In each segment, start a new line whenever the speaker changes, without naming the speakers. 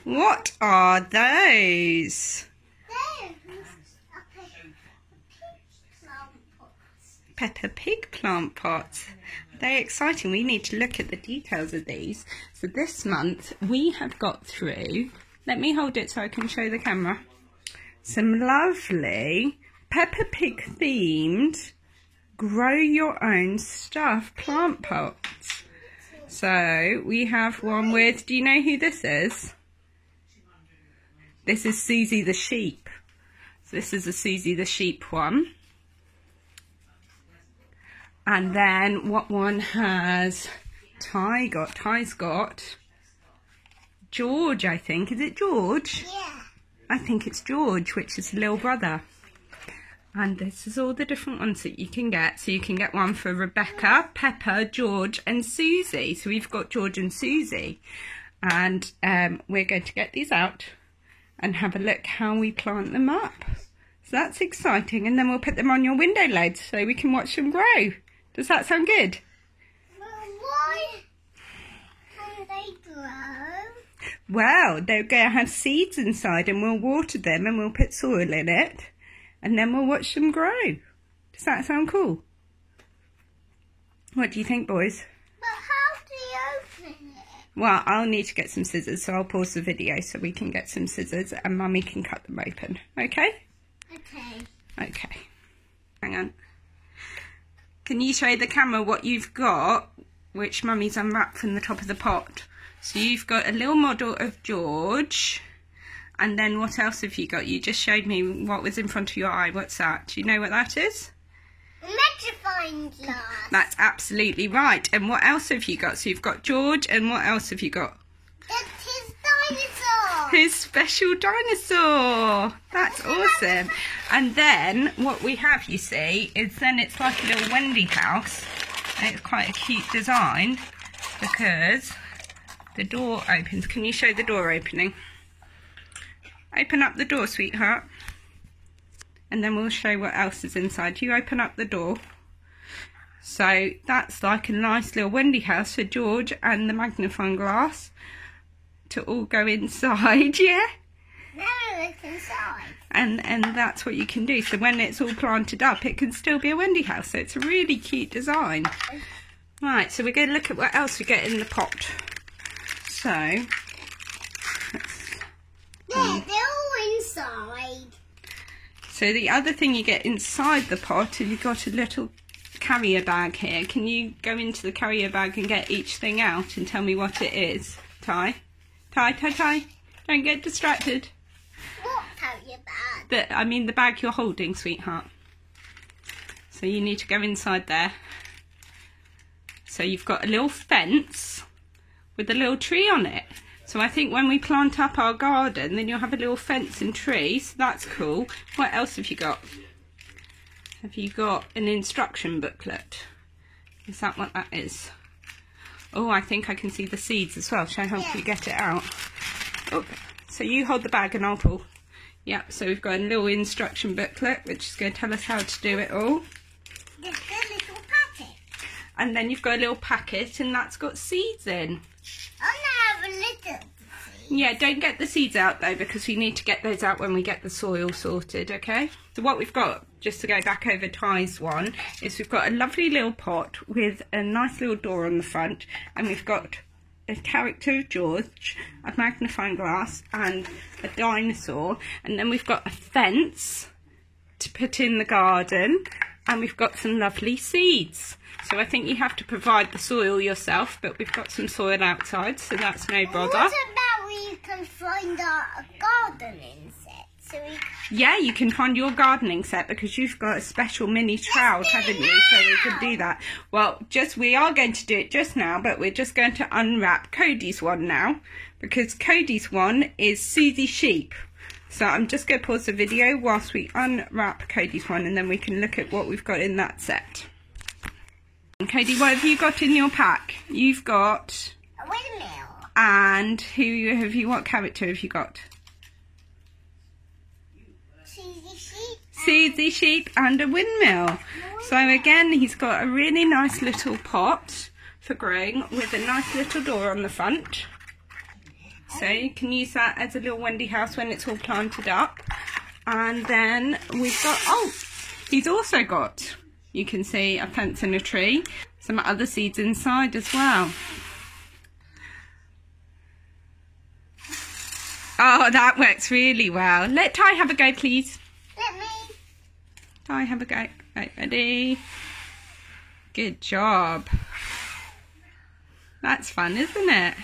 What are those? Peppa Pig plant pots. They're exciting. We need to look at the details of these. So this month we have got through, let me hold it so I can show the camera, some lovely Peppa Pig themed grow your own stuff plant pots. So we have one with, do you know who this is? This is Susie the sheep. So this is a Susie the sheep one. And then what one has Ty got? Ty's got George, I think. Is it George?
Yeah.
I think it's George, which is the little brother. And this is all the different ones that you can get. So you can get one for Rebecca, Peppa, George and Susie. So we've got George and Susie. And we're going to get these out and have a look how we plant them up. So that's exciting. And then we'll put them on your window ledge so we can watch them grow. Does that sound good?
Well, why can they grow?
Well, they're going to have seeds inside and we'll water them and we'll put soil in it and then we'll watch them grow. Does that sound cool? What do you think, boys?
But how do you open it?
Well, I'll need to get some scissors, so I'll pause the video so we can get some scissors and Mummy can cut them open. Okay?
Okay.
Okay. Hang on. Can you show the camera what you've got, which Mummy's unwrapped from the top of the pot? So you've got a little model of George, and then what else have you got? You just showed me what was in front of your eye. What's that? Do you know what that is?
A magnifying glass.
That's absolutely right. And what else have you got? So you've got George, and what else have you got?
It's his dinosaur.
His special dinosaur. That's awesome. And then what we have, you see, is then it's like a little Wendy house. And it's quite a cute design because the door opens. Can you show the door opening? Open up the door, sweetheart. And then we'll show what else is inside. You open up the door. So that's like a nice little Wendy house for George and the magnifying glass to all go inside, yeah?
Now look inside.
And that's what you can do. So when it's all planted up, it can still be a Wendy house. So it's a really cute design. Right, so we're going to look at what else we get in the pot. So,
Yeah, they're all inside.
So the other thing you get inside the pot is you've got a little carrier bag here. Can you go into the carrier bag and get each thing out and tell me what it is? Ty? Ty. Don't get distracted.
What carrier bag?
I mean the bag you're holding, sweetheart. So you need to go inside there. So you've got a little fence with a little tree on it. So I think when we plant up our garden, then you'll have a little fence and tree, so that's cool. What else have you got? Have you got an instruction booklet? Is that what that is? Oh, I think I can see the seeds as well. Shall I help you get it out? Oh, so you hold the bag and I'll pull. Yep, so we've got a little instruction booklet, which is going to tell us how to do it all.
There's a little packet.
And then you've got a little packet, and that's got seeds in.
I have a little seed.
Yeah, don't get the seeds out though, because we need to get those out when we get the soil sorted, okay? So what we've got, just to go back over Ty's one, is we've got a lovely little pot with a nice little door on the front, and we've got a character of George, a magnifying glass, and a dinosaur, and then we've got a fence to put in the garden, and we've got some lovely seeds. So I think you have to provide the soil yourself, but we've got some soil outside, so that's no bother.
What about we can find a gardening set? So
Yeah, you can find your gardening set because you've got a special mini trowel, haven't you? So we can do that. Well, we are going to do it just now, but we're just going to unwrap Cody's one now, because Cody's one is Susie Sheep. So I'm just going to pause the video whilst we unwrap Cody's one, and then we can look at what we've got in that set. Cody, what have you got in your pack? You've got
a windmill.
And what character have you got?
Susie Sheep.
Susie Sheep and a windmill. So again, he's got a really nice little pot for growing with a nice little door on the front. So you can use that as a little Wendy house when it's all planted up. And then we've got, oh, he's also got, you can see, a fence and a tree. Some other seeds inside as well. Oh, that works really well. Let Ty have a go, please.
Let me.
Ty, have a go. Right, ready? Good job. That's fun, isn't it?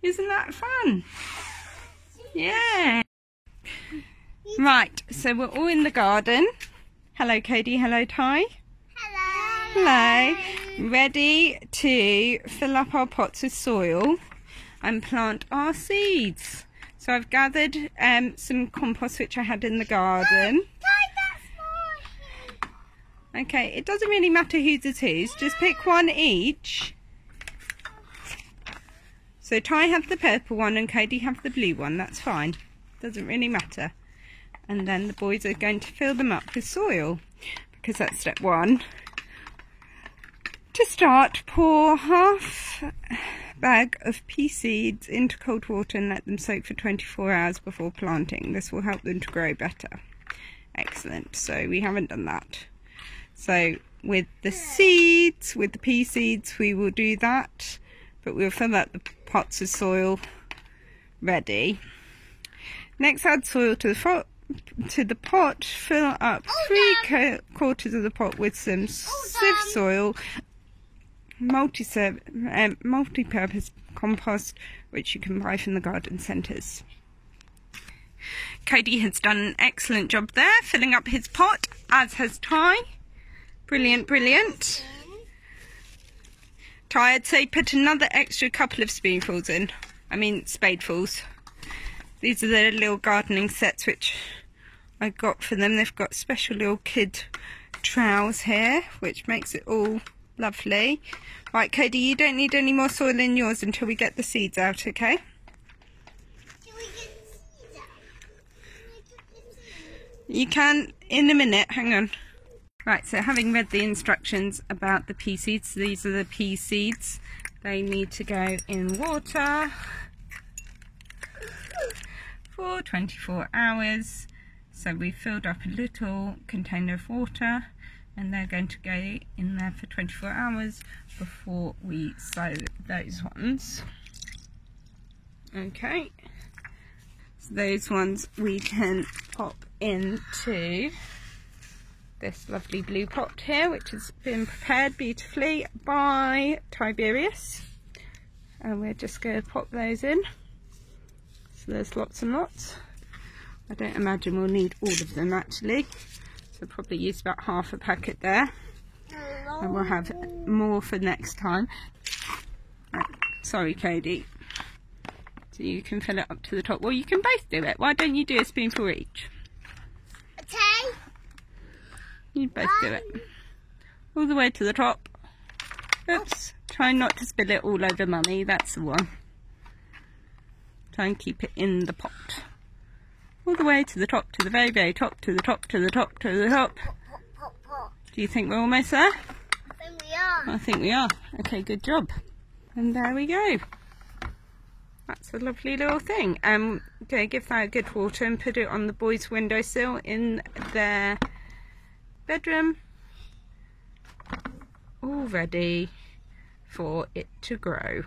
Isn't that fun? Yeah. Right, so we're all in the garden. Hello, Cody. Hello, Ty.
Hello.
Hello. Ready to fill up our pots with soil and plant our seeds. So I've gathered some compost which I had in the garden. Okay, it doesn't really matter whose it is. Just pick one each. So Ty have the purple one and Cody have the blue one. That's fine. Doesn't really matter. And then the boys are going to fill them up with soil, because that's step one. To start, pour half bag of pea seeds into cold water and let them soak for 24 hours before planting. This will help them to grow better. Excellent. So we haven't done that. So with the seeds, with the pea seeds, we will do that, but we'll fill up the pots with soil ready. Next, add soil to the pot. Fill up 3/4 of the pot with some sieve soil, multi-purpose compost, which you can buy from the garden centres. Cody has done an excellent job there, filling up his pot, as has Ty. Brilliant, brilliant. Ty, I'd say put another extra couple of spoonfuls in. I mean spadefuls. These are the little gardening sets which I got for them. They've got special little kid trowels here, which makes it all lovely. Right, Cody, you don't need any more soil in yours until we get the seeds out, okay?
Can we get the seeds out?
You can in a minute, hang on. Right, so having read the instructions about the pea seeds, these are the pea seeds. They need to go in water for 24 hours. So we filled up a little container of water and they're going to go in there for 24 hours before we sow those ones. Okay, so those ones we can pop into this lovely blue pot here, which has been prepared beautifully by Tiberius, and we're just going to pop those in. So there's lots and lots. I don't imagine we'll need all of them actually, so probably use about half a packet there, and we'll have more for next time. Right. Sorry, Cody. So you can fill it up to the top. Well, you can both do it. Why don't you do a spoonful each?
Okay.
You both do it. All the way to the top. Oops. Try not to spill it all over Mummy. That's the one. Try and keep it in the pot. All the way to the top, to the very, very top, to the top, to the top, to the top.
Pop, pop.
Do you think we're almost there?
I think we are.
I think we are. Okay, good job. And there we go. That's a lovely little thing. Okay, give that a good water and put it on the boys' windowsill in their bedroom, all ready for it to grow.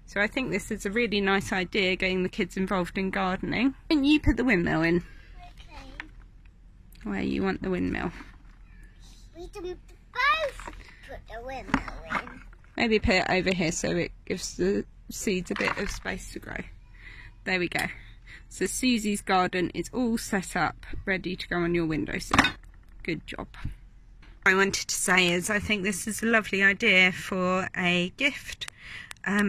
So I think this is a really nice idea, getting the kids involved in gardening. And you put the windmill in.
Okay.
Where you want the windmill.
We can both put the windmill in.
Maybe put it over here so it gives the seeds a bit of space to grow. There we go. So Susie's garden is all set up, ready to go on your windowsill. Good job. What I wanted to say is I think this is a lovely idea for a gift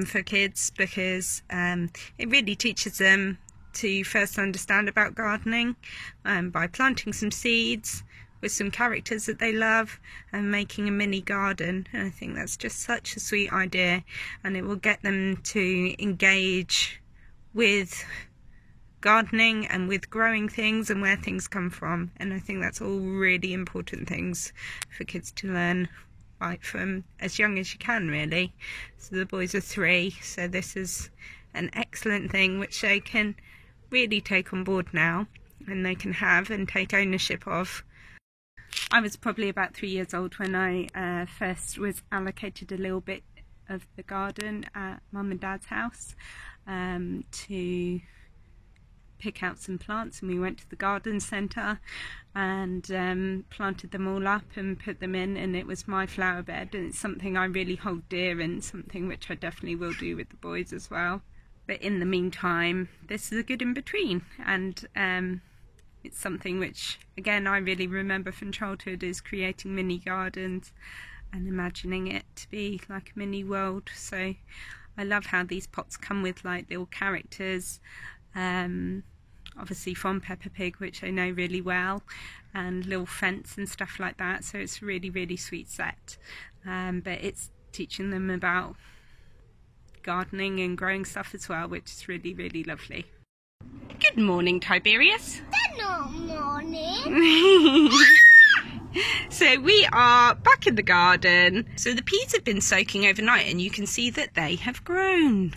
for kids, because it really teaches them to first understand about gardening by planting some seeds with some characters that they love and making a mini garden. And I think that's just such a sweet idea, and it will get them to engage with gardening and with growing things and where things come from. And I think that's all really important things for kids to learn right from as young as you can, really. So the boys are 3, so this is an excellent thing which they can really take on board now, and they can have and take ownership of. I was probably about 3 years old when I first was allocated a little bit of the garden at Mum and Dad's house to pick out some plants, and we went to the garden centre and planted them all up and put them in, and it was my flower bed, and it's something I really hold dear and something which I definitely will do with the boys as well. But in the meantime, this is a good in between, and it's something which again I really remember from childhood, is creating mini gardens and imagining it to be like a mini world. So I love how these pots come with like little characters, obviously from Peppa Pig, which I know really well, and little fence and stuff like that. So it's a really, really sweet set, but it's teaching them about gardening and growing stuff as well, which is really, really lovely. Good morning, Tiberius.
Good morning.
So we are back in the garden. So the peas have been soaking overnight, and you can see that they have grown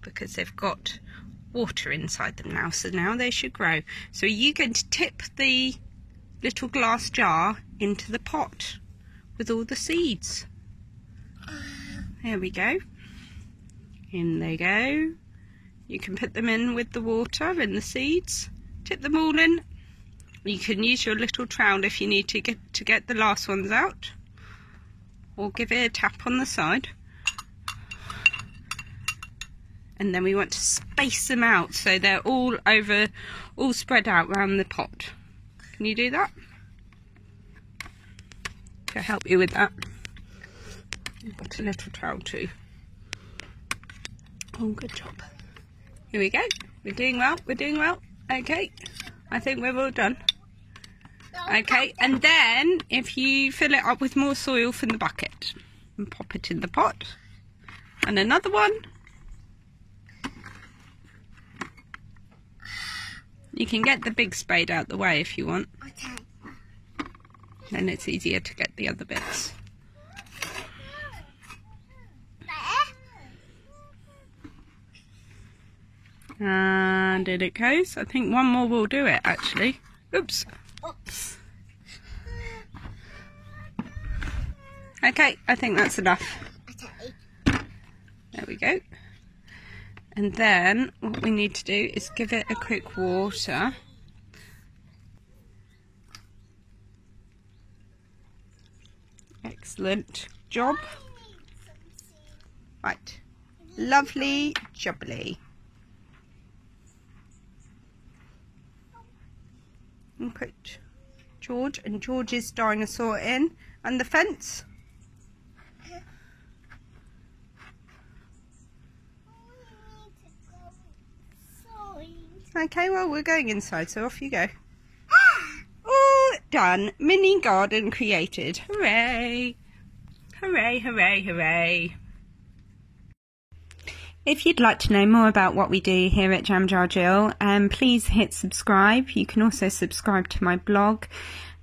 because they've got water inside them now, so now they should grow. So are you going to tip the little glass jar into the pot with all the seeds? There we go. In they go. You can put them in with the water and the seeds. Tip them all in. You can use your little trowel if you need to get the last ones out, or give it a tap on the side. And then we want to space them out so they're all spread out around the pot. Can you do that? Can I help you with that? I've got a little trowel too. Oh, good job. Here we go. We're doing well. We're doing well. Okay. I think we're all done. Okay. And then if you fill it up with more soil from the bucket and pop it in the pot. And another one. You can get the big spade out the way if you want.
Okay.
Then it's easier to get the other bits. And in it goes. I think one more will do it, actually. Oops.
Oops.
Okay, I think that's enough.
Okay.
There we go. And then what we need to do is give it a quick water. Excellent job. Right. Lovely jubbly. And put George and George's dinosaur in, and the fence. Okay, well, we're going inside, so off you go. Oh, done. Mini garden created. Hooray. Hooray, hooray, hooray. If you'd like to know more about what we do here at Jam Jar Jill, please hit subscribe. You can also subscribe to my blog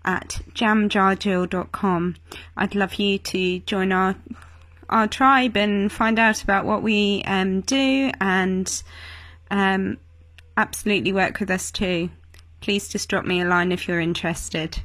at jamjarjill.com. I'd love you to join our tribe and find out about what we do, and absolutely work with us too. Please just drop me a line if you're interested.